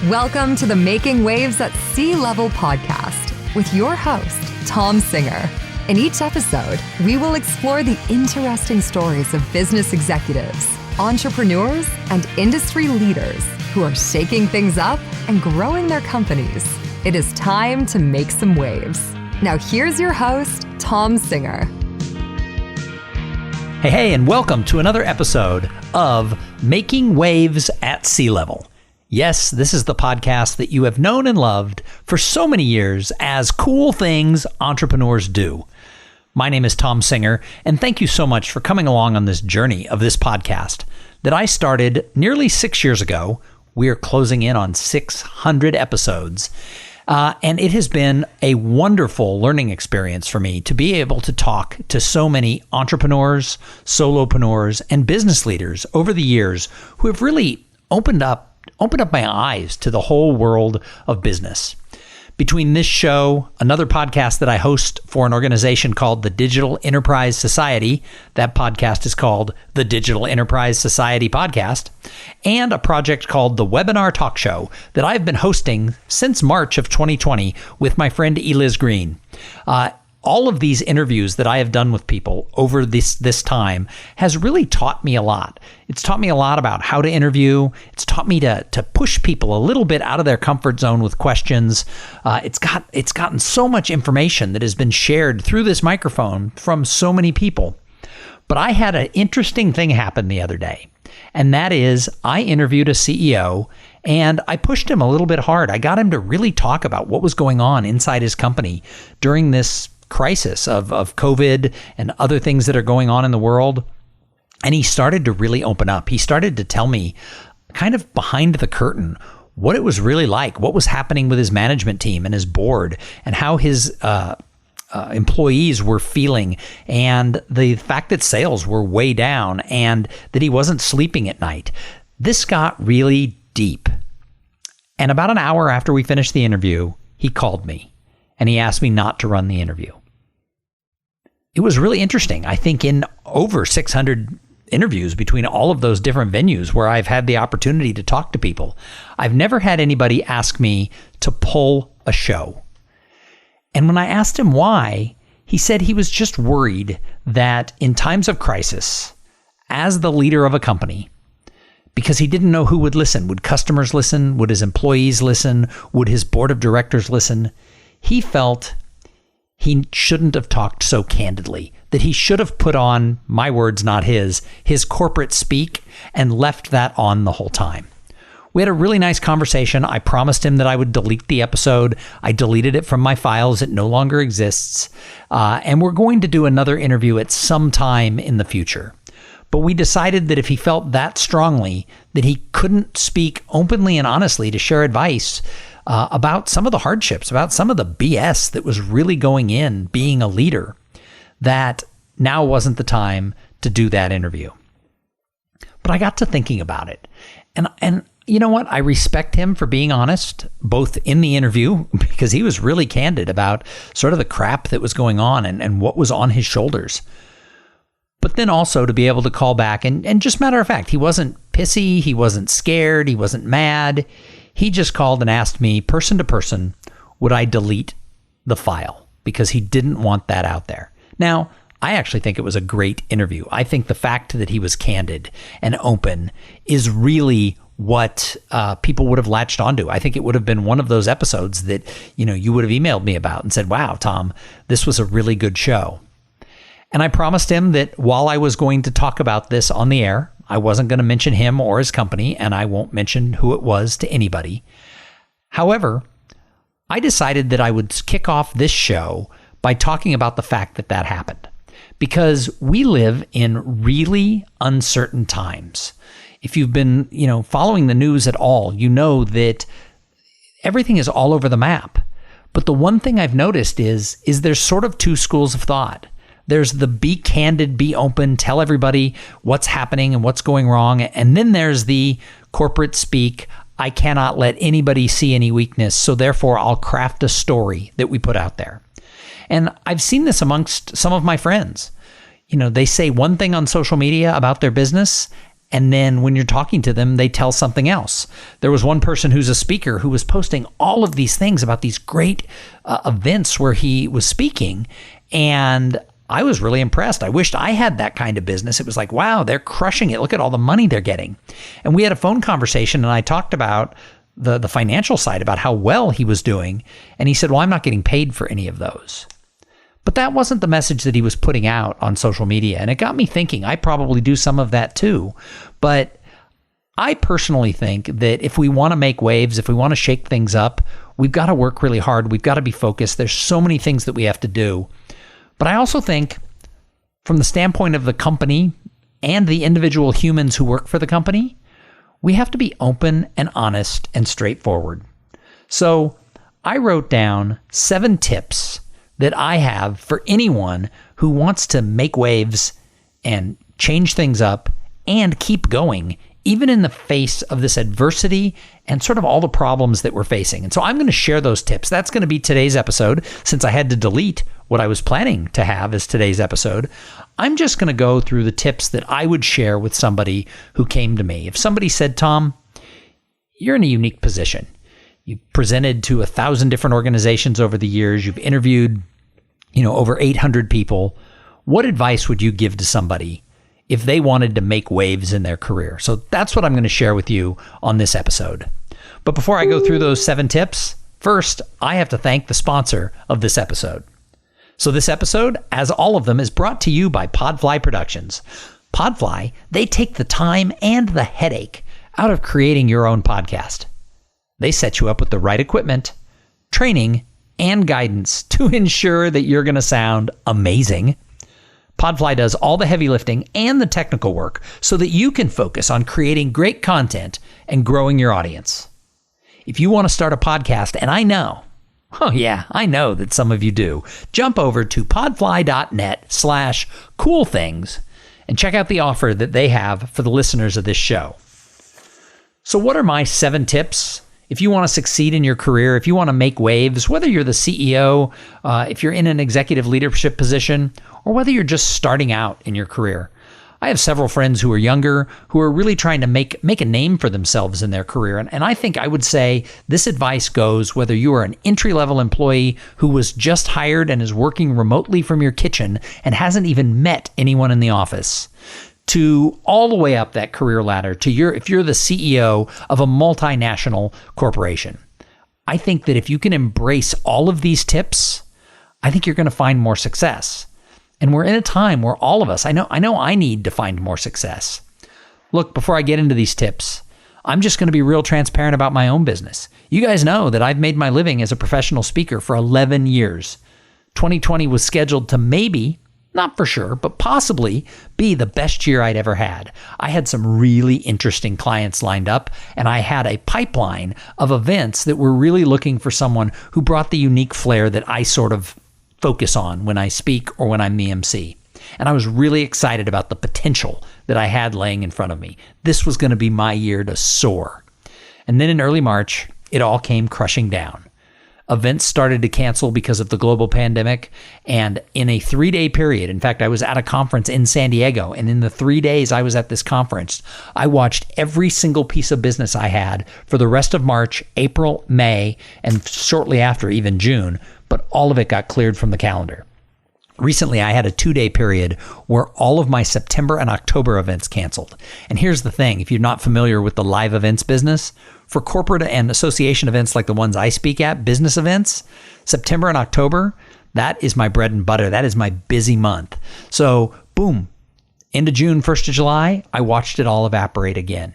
Welcome to the Making Waves at Sea Level podcast with your host, Tom Singer. In each episode, we will explore the interesting stories of business executives, entrepreneurs, and industry leaders who are shaking things up and growing their companies. It is time to make some waves. Now here's your host, Tom Singer. Hey, and welcome to another episode of Making Waves at Sea Level. Yes, this is the podcast that you have known and loved for so many years as cool things entrepreneurs do. My name is Tom Singer, and thank you so much for coming along on this journey of this podcast that I started nearly 6 years ago. We are closing in on 600 episodes, and it has been a wonderful learning experience for me to be able to talk to so many entrepreneurs, solopreneurs, and business leaders over the years who have really opened up my eyes to the whole world of business. Between this show, another podcast that I host for an organization called the Digital Enterprise Society, that podcast is called the Digital Enterprise Society Podcast, and a project called the Webinar Talk Show that I've been hosting since March of 2020 with my friend Eliz Green. All of these interviews that I have done with people over this time has really taught me a lot. It's taught me a lot about how to interview. It's taught me to push people a little bit out of their comfort zone with questions. It's gotten so much information that has been shared through this microphone from so many people. But I had an interesting thing happen the other day, and that is I interviewed a CEO and I pushed him a little bit hard. I got him to really talk about what was going on inside his company during this crisis of COVID and other things that are going on in the world. And he started to really open up. He started to tell me kind of behind the curtain what it was really like, what was happening with his management team and his board, and how his employees were feeling, and the fact that sales were way down and that he wasn't sleeping at night. This got really deep. And about an hour after we finished the interview, he called me and he asked me not to run the interview. It was really interesting. I think in over 600 interviews between all of those different venues where I've had the opportunity to talk to people, I've never had anybody ask me to pull a show. And when I asked him why, he said he was just worried that in times of crisis, as the leader of a company, because he didn't know who would listen. Would customers listen? Would his employees listen? Would his board of directors listen? He felt he shouldn't have talked so candidly, that he should have put on, my words, not his corporate speak, and left that on the whole time. We had a really nice conversation. I promised him that I would delete the episode. I deleted it from my files. It no longer exists. And we're going to do another interview at some time in the future. But we decided that if he felt that strongly that he couldn't speak openly and honestly to share advice about some of the hardships, about some of the BS that was really going in being a leader, that now wasn't the time to do that interview. But I got to thinking about it. And you know what? I respect him for being honest, both in the interview, because he was really candid about sort of the crap that was going on and what was on his shoulders. But then also to be able to call back and just matter of fact, he wasn't pissy, he wasn't scared, he wasn't mad. He just called and asked me, person to person, would I delete the file? Because he didn't want that out there. Now, I actually think it was a great interview. I think the fact that he was candid and open is really what people would have latched onto. I think it would have been one of those episodes that, you would have emailed me about and said, wow, Tom, this was a really good show. And I promised him that while I was going to talk about this on the air, I wasn't going to mention him or his company, and I won't mention who it was to anybody. However, I decided that I would kick off this show by talking about the fact that that happened, because we live in really uncertain times. If you've been, following the news at all, you know that everything is all over the map. But the one thing I've noticed is there's sort of two schools of thought. There's the be candid, be open, tell everybody what's happening and what's going wrong. And then there's the corporate speak, I cannot let anybody see any weakness, so therefore I'll craft a story that we put out there. And I've seen this amongst some of my friends. They say one thing on social media about their business, And then when you're talking to them, they tell something else. There was one person who's a speaker who was posting all of these things about these great events where he was speaking. And I was really impressed. I wished I had that kind of business. It was like, wow, they're crushing it. Look at all the money they're getting. And we had a phone conversation and I talked about the financial side, about how well he was doing. And he said, well, I'm not getting paid for any of those. But that wasn't the message that he was putting out on social media. And it got me thinking, I probably do some of that too. But I personally think that if we want to make waves, if we want to shake things up, we've got to work really hard. We've got to be focused. There's so many things that we have to do. But I also think from the standpoint of the company and the individual humans who work for the company, we have to be open and honest and straightforward. So I wrote down 7 tips that I have for anyone who wants to make waves and change things up and keep going, even in the face of this adversity and sort of all the problems that we're facing. And so I'm going to share those tips. That's going to be today's episode. Since I had to delete what I was planning to have as today's episode, I'm just going to go through the tips that I would share with somebody who came to me. If somebody said, Tom, you're in a unique position. You've presented to 1,000 different organizations over the years. You've interviewed, over 800 people. What advice would you give to somebody if they wanted to make waves in their career? So that's what I'm going to share with you on this episode. But before I go through those 7 tips, first, I have to thank the sponsor of this episode. So this episode, as all of them, is brought to you by Podfly Productions. Podfly, they take the time and the headache out of creating your own podcast. They set you up with the right equipment, training, and guidance to ensure that you're going to sound amazing. Podfly does all the heavy lifting and the technical work so that you can focus on creating great content and growing your audience. If you want to start a podcast, and I know that some of you do, jump over to podfly.net/coolthings and check out the offer that they have for the listeners of this show. So what are my 7 tips? If you want to succeed in your career, if you want to make waves, whether you're the CEO, if you're in an executive leadership position, or whether you're just starting out in your career. I have several friends who are younger, who are really trying to make a name for themselves in their career. And I think I would say this advice goes whether you are an entry-level employee who was just hired and is working remotely from your kitchen and hasn't even met anyone in the office, to all the way up that career ladder to if you're the CEO of a multinational corporation. I think that if you can embrace all of these tips, I think you're going to find more success. And we're in a time where all of us, I know I need to find more success. Look, before I get into these tips, I'm just going to be real transparent about my own business. You guys know that I've made my living as a professional speaker for 11 years. 2020 was scheduled to maybe, not for sure, but possibly be the best year I'd ever had. I had some really interesting clients lined up, and I had a pipeline of events that were really looking for someone who brought the unique flair that I sort of focus on when I speak or when I'm the MC. And I was really excited about the potential that I had laying in front of me. This was going to be my year to soar. And then in early March, it all came crushing down. Events started to cancel because of the global pandemic. And in a 3-day period, in fact, I was at a conference in San Diego. And in the 3 days I was at this conference, I watched every single piece of business I had for the rest of March, April, May, and shortly after, even June. But all of it got cleared from the calendar. Recently, I had a 2-day period where all of my September and October events canceled. And here's the thing, if you're not familiar with the live events business, for corporate and association events like the ones I speak at, business events, September and October, that is my bread and butter. That is my busy month. So boom, end of June, 1st of July, I watched it all evaporate again.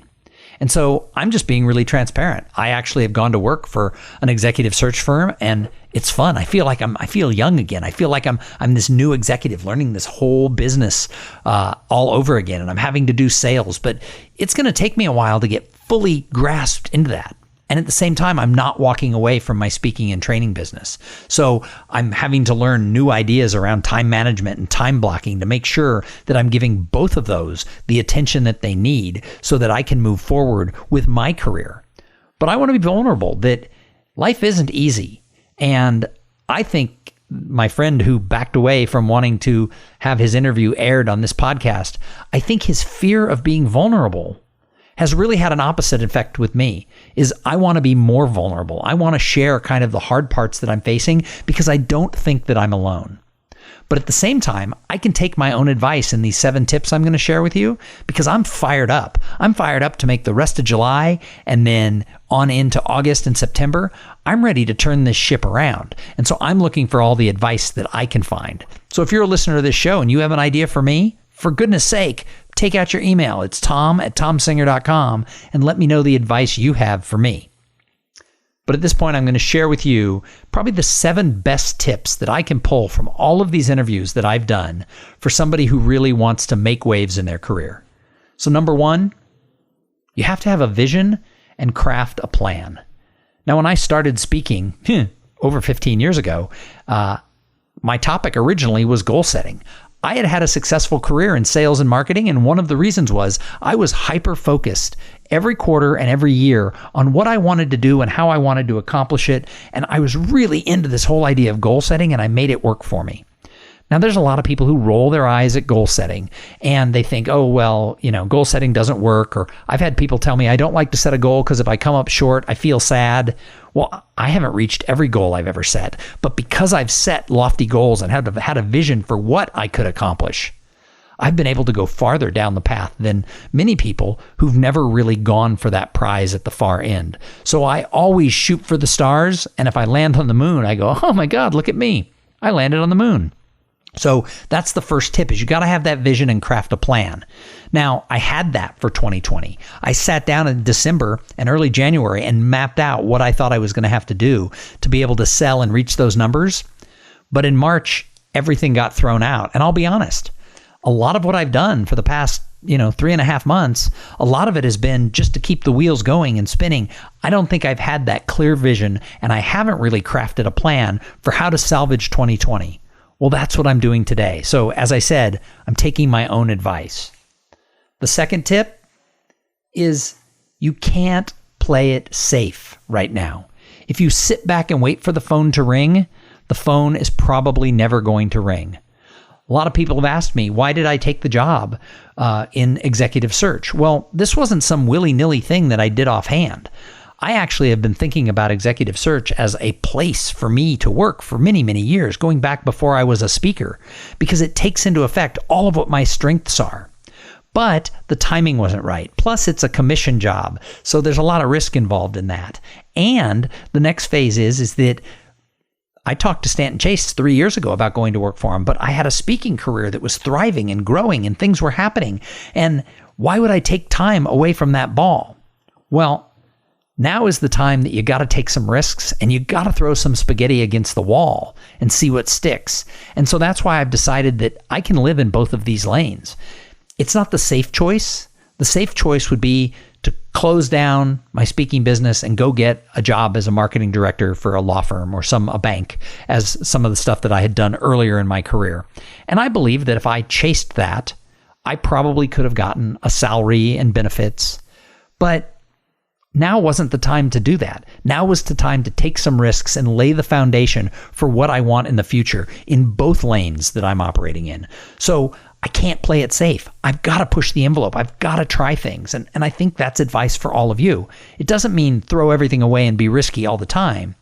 And so I'm just being really transparent. I actually have gone to work for an executive search firm, and it's fun. I feel young again. I feel like I'm this new executive learning this whole business all over again, and I'm having to do sales. But it's going to take me a while to get fully grasped into that. And at the same time, I'm not walking away from my speaking and training business. So I'm having to learn new ideas around time management and time blocking to make sure that I'm giving both of those the attention that they need so that I can move forward with my career. But I want to be vulnerable that life isn't easy. And I think my friend who backed away from wanting to have his interview aired on this podcast, I think his fear of being vulnerable has really had an opposite effect with me. Is I want to be more vulnerable. I want to share kind of the hard parts that I'm facing because I don't think that I'm alone. But at the same time, I can take my own advice in these 7 tips I'm going to share with you because I'm fired up. I'm fired up to make the rest of July and then on into August and September. I'm ready to turn this ship around. And so I'm looking for all the advice that I can find. So if you're a listener to this show and you have an idea for me, for goodness sake, take out your email. It's tom@tomsinger.com and let me know the advice you have for me. But at this point, I'm going to share with you probably the 7 best tips that I can pull from all of these interviews that I've done for somebody who really wants to make waves in their career. So number 1, you have to have a vision and craft a plan. Now, when I started speaking over 15 years ago, my topic originally was goal setting. I had had a successful career in sales and marketing, and one of the reasons was I was hyper-focused every quarter and every year on what I wanted to do and how I wanted to accomplish it, and I was really into this whole idea of goal setting, and I made it work for me. Now, there's a lot of people who roll their eyes at goal setting, and they think, oh, well, goal setting doesn't work, or I've had people tell me I don't like to set a goal because if I come up short, I feel sad. Well, I haven't reached every goal I've ever set, but because I've set lofty goals and had a vision for what I could accomplish, I've been able to go farther down the path than many people who've never really gone for that prize at the far end. So I always shoot for the stars, and if I land on the moon, I go, oh my God, look at me. I landed on the moon. So that's the first tip, is you got to have that vision and craft a plan. Now, I had that for 2020. I sat down in December and early January and mapped out what I thought I was going to have to do to be able to sell and reach those numbers. But in March, everything got thrown out. And I'll be honest, a lot of what I've done for the past 3.5 months, a lot of it has been just to keep the wheels going and spinning. I don't think I've had that clear vision, and I haven't really crafted a plan for how to salvage 2020. Well, that's what I'm doing today. So as I said, I'm taking my own advice. The second tip is you can't play it safe right now. If you sit back and wait for the phone to ring, the phone is probably never going to ring. A lot of people have asked me, why did I take the job in executive search? Well, this wasn't some willy-nilly thing that I did offhand. I actually have been thinking about executive search as a place for me to work for many, many years, going back before I was a speaker, because it takes into effect all of what my strengths are. But the timing wasn't right. Plus, it's a commission job, so there's a lot of risk involved in that. And the next phase is that I talked to Stanton Chase 3 years ago about going to work for him, but I had a speaking career that was thriving and growing and things were happening. And why would I take time away from that ball? Well, now is the time that you got to take some risks and you got to throw some spaghetti against the wall and see what sticks. And so that's why I've decided that I can live in both of these lanes. It's not the safe choice. The safe choice would be to close down my speaking business and go get a job as a marketing director for a law firm or a bank, as some of the stuff that I had done earlier in my career. And I believe that if I chased that, I probably could have gotten a salary and benefits. But now wasn't the time to do that. Now was the time to take some risks and lay the foundation for what I want in the future in both lanes that I'm operating in. So I can't play it safe. I've got to push the envelope. I've got to try things. And I think that's advice for all of you. It doesn't mean throw everything away and be risky all the time.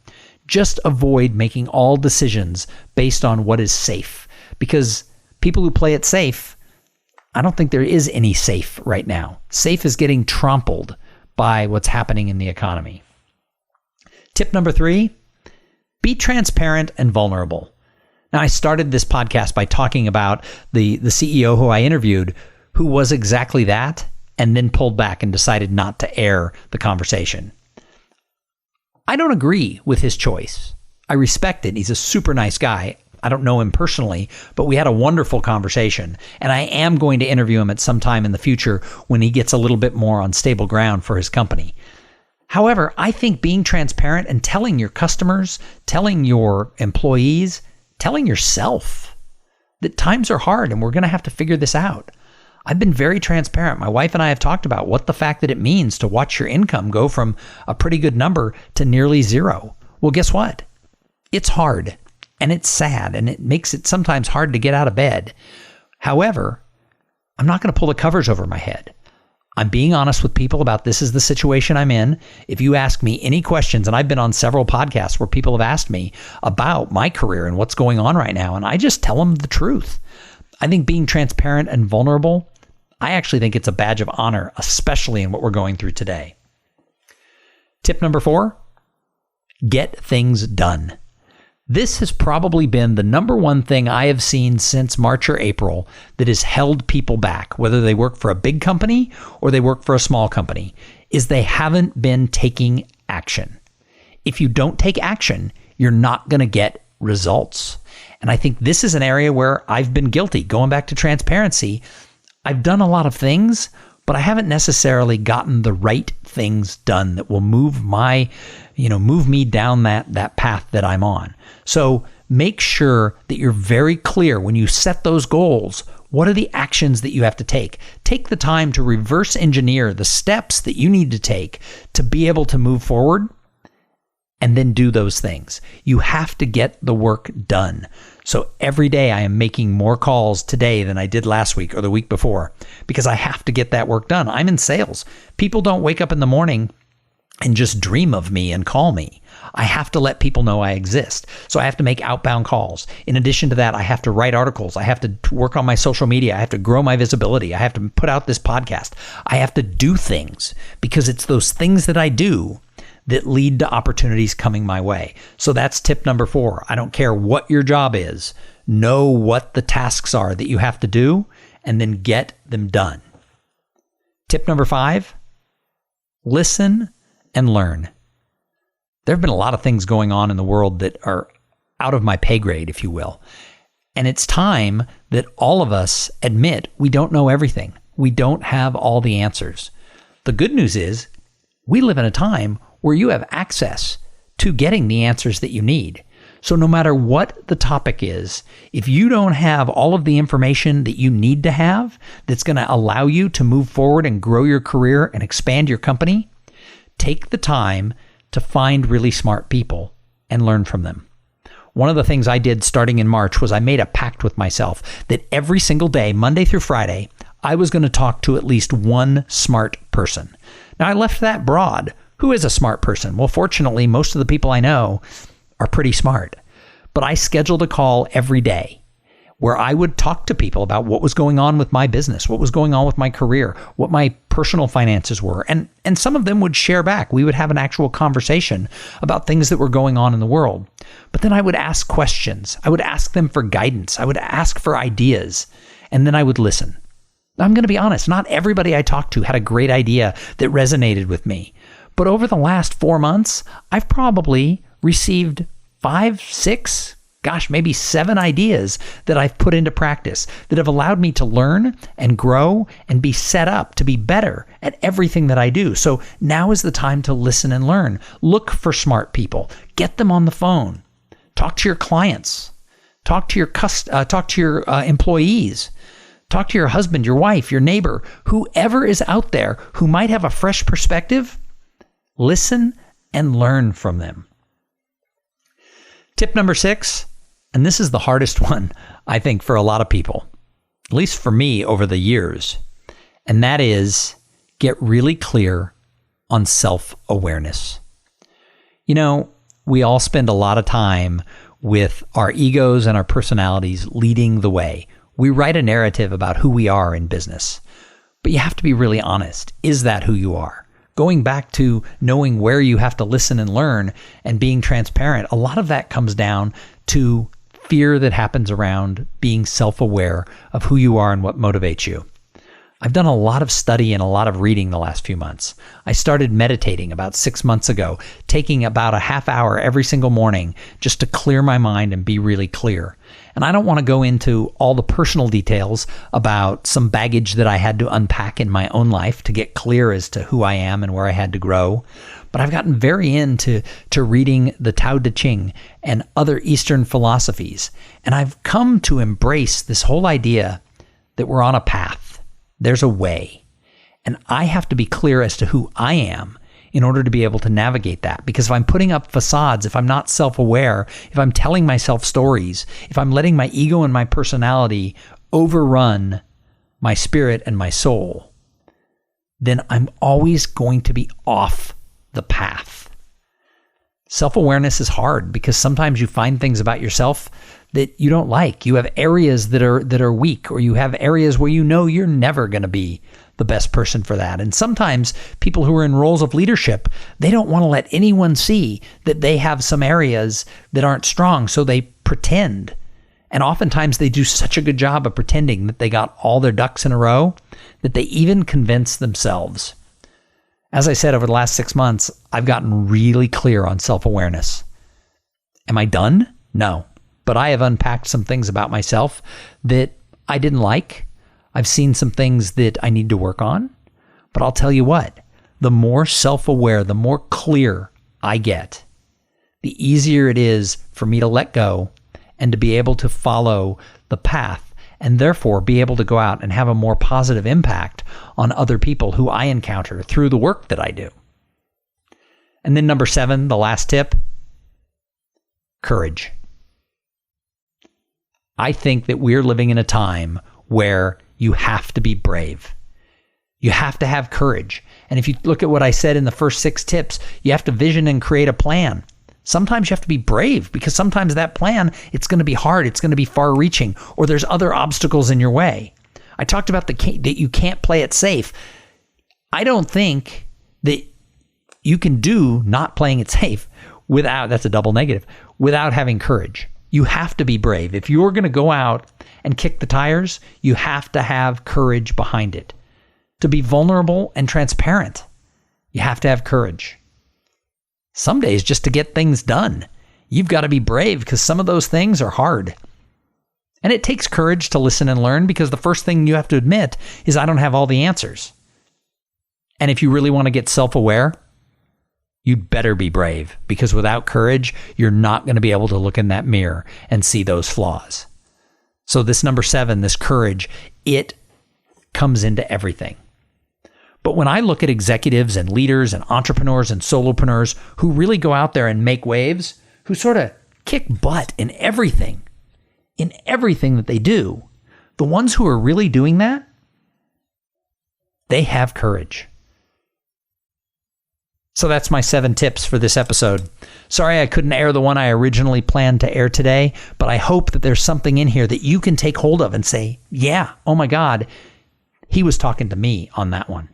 Just avoid making all decisions based on what is safe. Because people who play it safe, I don't think there is any safe right now. Safe is getting trampled by what's happening in the economy. Tip number 3, be transparent and vulnerable. Now, I started this podcast by talking about the CEO who I interviewed, who was exactly that, and then pulled back and decided not to air the conversation. I don't agree with his choice. I respect it. He's a super nice guy. I don't know him personally, but we had a wonderful conversation, and I am going to interview him at some time in the future when he gets a little bit more on stable ground for his company. However, I think being transparent and telling your customers, telling your employees, telling yourself that times are hard and we're going to have to figure this out. I've been very transparent. My wife and I have talked about what the fact that it means to watch your income go from a pretty good number to nearly zero. Well, guess what? It's hard. And it's sad, and it makes it sometimes hard to get out of bed. However, I'm not going to pull the covers over my head. I'm being honest with people about this is the situation I'm in. If you ask me any questions, and I've been on several podcasts where people have asked me about my career and what's going on right now, and I just tell them the truth. I think being transparent and vulnerable, I actually think it's a badge of honor, especially in what we're going through today. Tip number 4, get things done. This has probably been the number one thing I have seen since March or April that has held people back, whether they work for a big company or they work for a small company, is they haven't been taking action. If you don't take action, you're not going to get results. And I think this is an area where I've been guilty. Going back to transparency, I've done a lot of things, but I haven't necessarily gotten the right things done that will move me down that path that I'm on. So make sure that you're very clear when you set those goals. What are the actions that you have to take? Take the time to reverse engineer the steps that you need to take to be able to move forward, and then do those things. You have to get the work done. So every day I am making more calls today than I did last week or the week before because I have to get that work done. I'm in sales. People don't wake up in the morning and just dream of me and call me. I have to let people know I exist. So I have to make outbound calls. In addition to that, I have to write articles. I have to work on my social media. I have to grow my visibility. I have to put out this podcast. I have to do things because it's those things that I do that lead to opportunities coming my way. So that's tip number 4. I don't care what your job is. Know what the tasks are that you have to do and then get them done. Tip number 5, listen and learn. There have been a lot of things going on in the world that are out of my pay grade, if you will. And it's time that all of us admit we don't know everything. We don't have all the answers. The good news is we live in a time where you have access to getting the answers that you need. So no matter what the topic is, if you don't have all of the information that you need to have that's going to allow you to move forward and grow your career and expand your company, take the time to find really smart people and learn from them. One of the things I did starting in March was I made a pact with myself that every single day, Monday through Friday, I was going to talk to at least one smart person. Now, I left that broad. Who is a smart person? Well, fortunately, most of the people I know are pretty smart. But I scheduled a call every day where I would talk to people about what was going on with my business, what was going on with my career, what my personal finances were. And some of them would share back. We would have an actual conversation about things that were going on in the world. But then I would ask questions. I would ask them for guidance. I would ask for ideas. And then I would listen. I'm going to be honest, not everybody I talked to had a great idea that resonated with me. But over the last 4 months, I've probably received 5, 6, maybe 7 ideas that I've put into practice that have allowed me to learn and grow and be set up to be better at everything that I do. So now is the time to listen and learn. Look for smart people. Get them on the phone. Talk to your clients. Talk to your employees. Talk to your husband, your wife, your neighbor, whoever is out there who might have a fresh perspective. Listen and learn from them. Tip number 6, and this is the hardest one, I think, for a lot of people, at least for me over the years, and that is get really clear on self-awareness. You know, we all spend a lot of time with our egos and our personalities leading the way. We write a narrative about who we are in business, but you have to be really honest. Is that who you are? Going back to knowing where you have to listen and learn and being transparent, a lot of that comes down to fear that happens around being self-aware of who you are and what motivates you. I've done a lot of study and a lot of reading the last few months. I started meditating about 6 months ago, taking about a half hour every single morning just to clear my mind and be really clear. And I don't want to go into all the personal details about some baggage that I had to unpack in my own life to get clear as to who I am and where I had to grow. But I've gotten very into reading the Tao Te Ching and other Eastern philosophies. And I've come to embrace this whole idea that we're on a path. There's a way. And I have to be clear as to who I am in order to be able to navigate that. Because if I'm putting up facades, if I'm not self-aware, if I'm telling myself stories, if I'm letting my ego and my personality overrun my spirit and my soul, then I'm always going to be off the path. Self-awareness is hard because sometimes you find things about yourself that you don't like. You have areas that are weak, or you have areas where you know you're never going to be the best person for that. And sometimes people who are in roles of leadership, they don't want to let anyone see that they have some areas that aren't strong, so they pretend. And oftentimes they do such a good job of pretending that they got all their ducks in a row that they even convince themselves. As I said, over the last 6 months, I've gotten really clear on self-awareness. Am I done? No. But I have unpacked some things about myself that I didn't like. I've seen some things that I need to work on. But I'll tell you what, the more self-aware, the more clear I get, the easier it is for me to let go and to be able to follow the path, and therefore be able to go out and have a more positive impact on other people who I encounter through the work that I do. And then number 7, the last tip, courage. I think that we're living in a time where you have to be brave. You have to have courage. And if you look at what I said in the first 6 tips, you have to vision and create a plan. Sometimes you have to be brave because sometimes that plan, it's going to be hard. It's going to be far reaching, or there's other obstacles in your way. I talked about that you can't play it safe. I don't think that you can do not playing it safe without, that's a double negative, without having courage. You have to be brave. If you're going to go out and kick the tires, you have to have courage behind it. To be vulnerable and transparent, you have to have courage. Some days, just to get things done, you've got to be brave because some of those things are hard. And it takes courage to listen and learn, because the first thing you have to admit is I don't have all the answers. And if you really want to get self-aware, you'd better be brave, because without courage, you're not going to be able to look in that mirror and see those flaws. So this number 7, this courage, it comes into everything. But when I look at executives and leaders and entrepreneurs and solopreneurs who really go out there and make waves, who sort of kick butt in everything that they do, the ones who are really doing that, they have courage. So that's my 7 tips for this episode. Sorry I couldn't air the one I originally planned to air today, but I hope that there's something in here that you can take hold of and say, yeah, oh my God, he was talking to me on that one.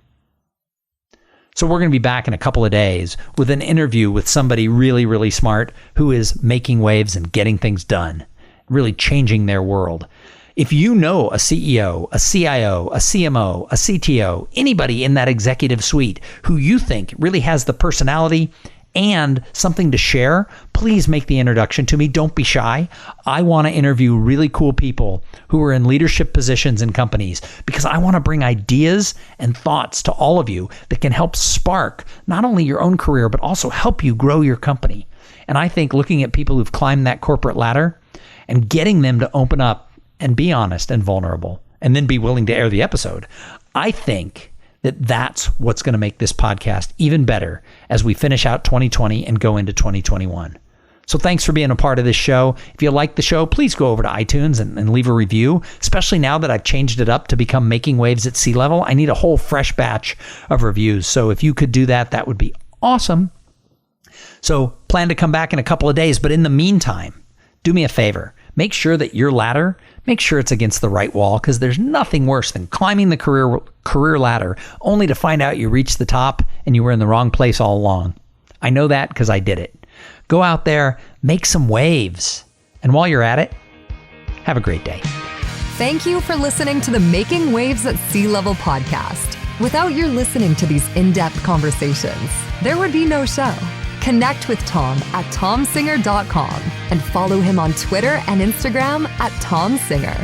So we're going to be back in a couple of days with an interview with somebody really, really smart who is making waves and getting things done, really changing their world. If you know a CEO, a CIO, a CMO, a CTO, anybody in that executive suite who you think really has the personality and something to share, please make the introduction to me. Don't be shy. I want to interview really cool people who are in leadership positions in companies, because I want to bring ideas and thoughts to all of you that can help spark not only your own career, but also help you grow your company. And I think looking at people who've climbed that corporate ladder and getting them to open up and be honest and vulnerable, and then be willing to air the episode, I think that that's what's going to make this podcast even better as we finish out 2020 and go into 2021. So thanks for being a part of this show. If you like the show, please go over to iTunes and leave a review, especially now that I've changed it up to become Making Waves at Sea Level. I need a whole fresh batch of reviews. So if you could do that, that would be awesome. So plan to come back in a couple of days. But in the meantime, do me a favor. Make sure that your ladder, make sure it's against the right wall, because there's nothing worse than climbing the career ladder only to find out you reached the top and you were in the wrong place all along. I know that because I did it. Go out there, make some waves. And while you're at it, have a great day. Thank you for listening to the Making Waves at Sea Level podcast. Without your listening to these in-depth conversations, there would be no show. Connect with Tom at tomsinger.com and follow him on Twitter and Instagram at tomsinger.